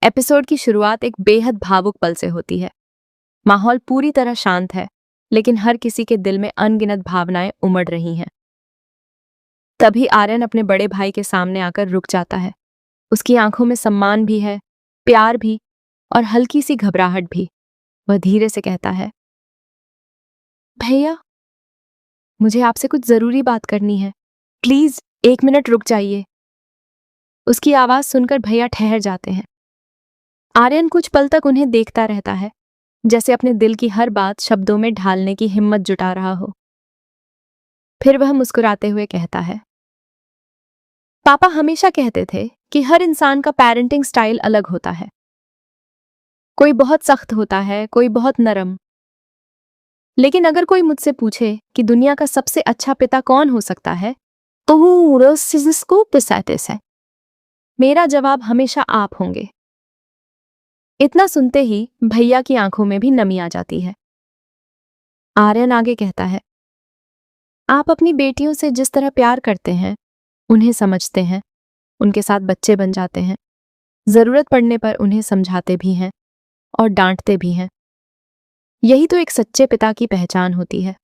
Episode की शुरुआत एक बेहद भावुक पल से होती है। माहौल पूरी तरह शांत है, लेकिन हर किसी के दिल में अनगिनत भावनाएं उमड़ रही हैं। तभी आर्यन अपने बड़े भाई के सामने आकर रुक जाता है। उसकी आंखों में सम्मान भी है, प्यार भी और हल्की सी घबराहट भी। वह धीरे से कहता है, भैया, मुझे आपसे कुछ जरूरी बात करनी है। प्लीज 1 मिनट रुक जाइए। उसकी आवाज सुनकर भैया ठहर जाते हैं। आर्यन कुछ पल तक उन्हें देखता रहता है, जैसे अपने दिल की हर बात शब्दों में ढालने की हिम्मत जुटा रहा हो। फिर वह मुस्कुराते हुए कहता है, पापा हमेशा कहते थे कि हर इंसान का पेरेंटिंग स्टाइल अलग होता है। कोई बहुत सख्त होता है, कोई बहुत नरम। लेकिन अगर कोई मुझसे पूछे कि दुनिया का सबसे अच्छा पिता कौन हो सकता है, तो वो सिस्को पिसातेस है। मेरा जवाब हमेशा आप होंगे। इतना सुनते ही भैया की आंखों में भी नमी आ जाती है। आर्यन आगे कहता है, आप अपनी बेटियों से जिस तरह प्यार करते हैं, उन्हें समझते हैं, उनके साथ बच्चे बन जाते हैं, जरूरत पड़ने पर उन्हें समझाते भी हैं और डांटते भी हैं। यही तो एक सच्चे पिता की पहचान होती है।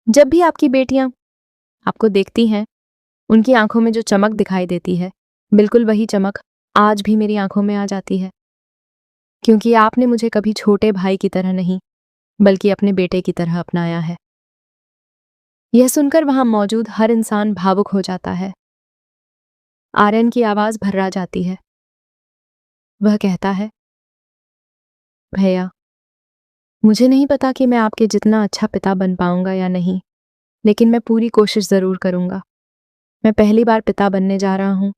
जब भी आपकी बेटियां आपको देखती हैं, उनकी आंखों में जो चमक दिखाई देती है, बिल्कुल वही चमक आज भी मेरी आंखों में आ जाती है। क्योंकि आपने मुझे कभी छोटे भाई की तरह नहीं, बल्कि अपने बेटे की तरह अपनाया है। यह सुनकर वहां मौजूद हर इंसान भावुक हो जाता है। आर्यन की आवाज भर्रा जाती है। वह कहता है, भैया, मुझे नहीं पता कि मैं आपके जितना अच्छा पिता बन पाऊंगा या नहीं, लेकिन मैं पूरी कोशिश जरूर करूंगा। मैं पहली बार पिता बनने जा रहा हूं।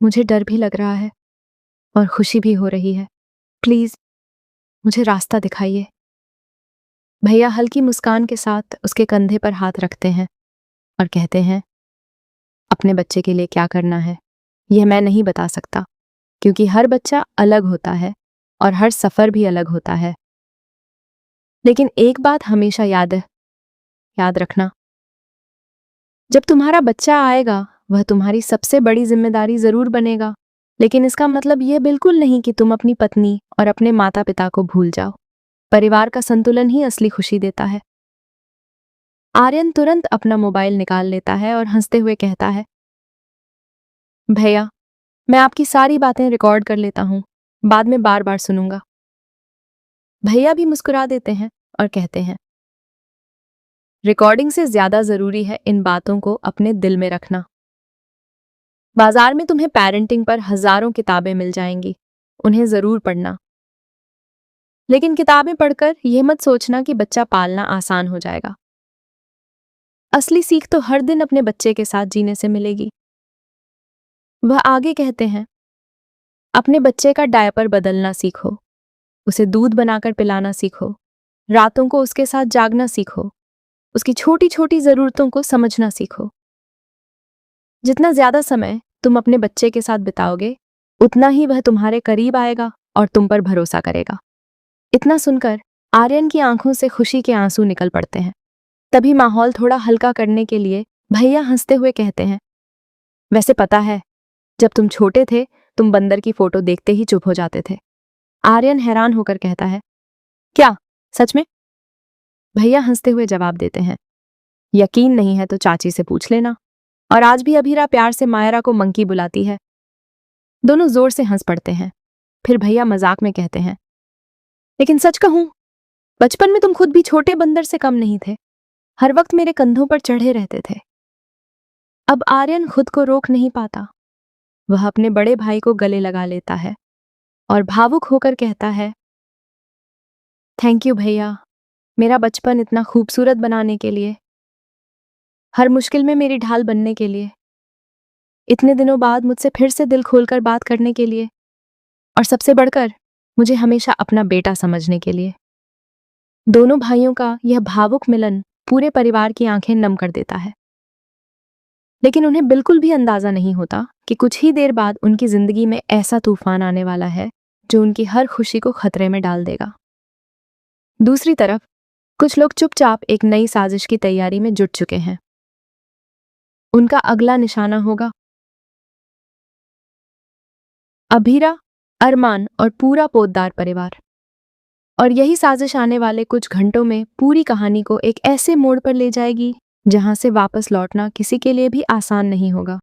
मुझे डर भी लग रहा है और खुशी भी हो रही है। प्लीज मुझे रास्ता दिखाइए। भैया हल्की मुस्कान के साथ उसके कंधे पर हाथ रखते हैं और कहते हैं, अपने बच्चे के लिए क्या करना है, यह मैं नहीं बता सकता, क्योंकि हर बच्चा अलग होता है और हर सफर भी अलग होता है। लेकिन एक बात हमेशा याद रखना, जब तुम्हारा बच्चा आएगा, वह तुम्हारी सबसे बड़ी जिम्मेदारी जरूर बनेगा, लेकिन इसका मतलब यह बिल्कुल नहीं कि तुम अपनी पत्नी और अपने माता पिता को भूल जाओ। परिवार का संतुलन ही असली खुशी देता है। आर्यन तुरंत अपना मोबाइल निकाल लेता है और हंसते हुए कहता है, भैया, मैं आपकी सारी बातें रिकॉर्ड कर लेता हूं, बाद में बार बार सुनूंगा। भैया भी मुस्कुरा देते हैं और कहते हैं, रिकॉर्डिंग से ज्यादा जरूरी है इन बातों को अपने दिल में रखना। बाजार में तुम्हें पेरेंटिंग पर हजारों किताबें मिल जाएंगी, उन्हें जरूर पढ़ना। लेकिन किताबें पढ़कर यह मत सोचना कि बच्चा पालना आसान हो जाएगा। असली सीख तो हर दिन अपने बच्चे के साथ जीने से मिलेगी। वह आगे कहते हैं, अपने बच्चे का डायपर बदलना सीखो, उसे दूध बनाकर पिलाना सीखो, रातों को उसके साथ जागना सीखो, उसकी छोटी छोटी जरूरतों को समझना सीखो। जितना ज्यादा समय तुम अपने बच्चे के साथ बिताओगे, उतना ही वह तुम्हारे करीब आएगा और तुम पर भरोसा करेगा। इतना सुनकर आर्यन की आंखों से खुशी के आंसू निकल पड़ते हैं। तभी माहौल थोड़ा हल्का करने के लिए भैया हंसते हुए कहते हैं, वैसे पता है, जब तुम छोटे थे, तुम बंदर की फोटो देखते ही चुप हो जाते थे। आर्यन हैरान होकर कहता है, क्या सच में? भैया हंसते हुए जवाब देते हैं, यकीन नहीं है तो चाची से पूछ लेना। और आज भी अभीरा प्यार से मायरा को मंकी बुलाती है। दोनों जोर से हंस पड़ते हैं। फिर भैया मजाक में कहते हैं, लेकिन सच कहूं, बचपन में तुम खुद भी छोटे बंदर से कम नहीं थे। हर वक्त मेरे कंधों पर चढ़े रहते थे। अब आर्यन खुद को रोक नहीं पाता। वह अपने बड़े भाई को गले लगा लेता है और भावुक होकर कहता है, थैंक यू भैया, मेरा बचपन इतना खूबसूरत बनाने के लिए, हर मुश्किल में मेरी ढाल बनने के लिए, इतने दिनों बाद मुझसे फिर से दिल खोलकर बात करने के लिए, और सबसे बढ़कर मुझे हमेशा अपना बेटा समझने के लिए। दोनों भाइयों का यह भावुक मिलन पूरे परिवार की आंखें नम कर देता है। लेकिन उन्हें बिल्कुल भी अंदाजा नहीं होता कि कुछ ही देर बाद उनकी जिंदगी में ऐसा तूफान आने वाला है जो उनकी हर खुशी को खतरे में डाल देगा। दूसरी तरफ कुछ लोग चुपचाप एक नई साजिश की तैयारी में जुट चुके हैं। उनका अगला निशाना होगा अभीरा, अरमान और पूरा पोद्दार परिवार। और यही साजिश आने वाले कुछ घंटों में पूरी कहानी को एक ऐसे मोड़ पर ले जाएगी जहां से वापस लौटना किसी के लिए भी आसान नहीं होगा।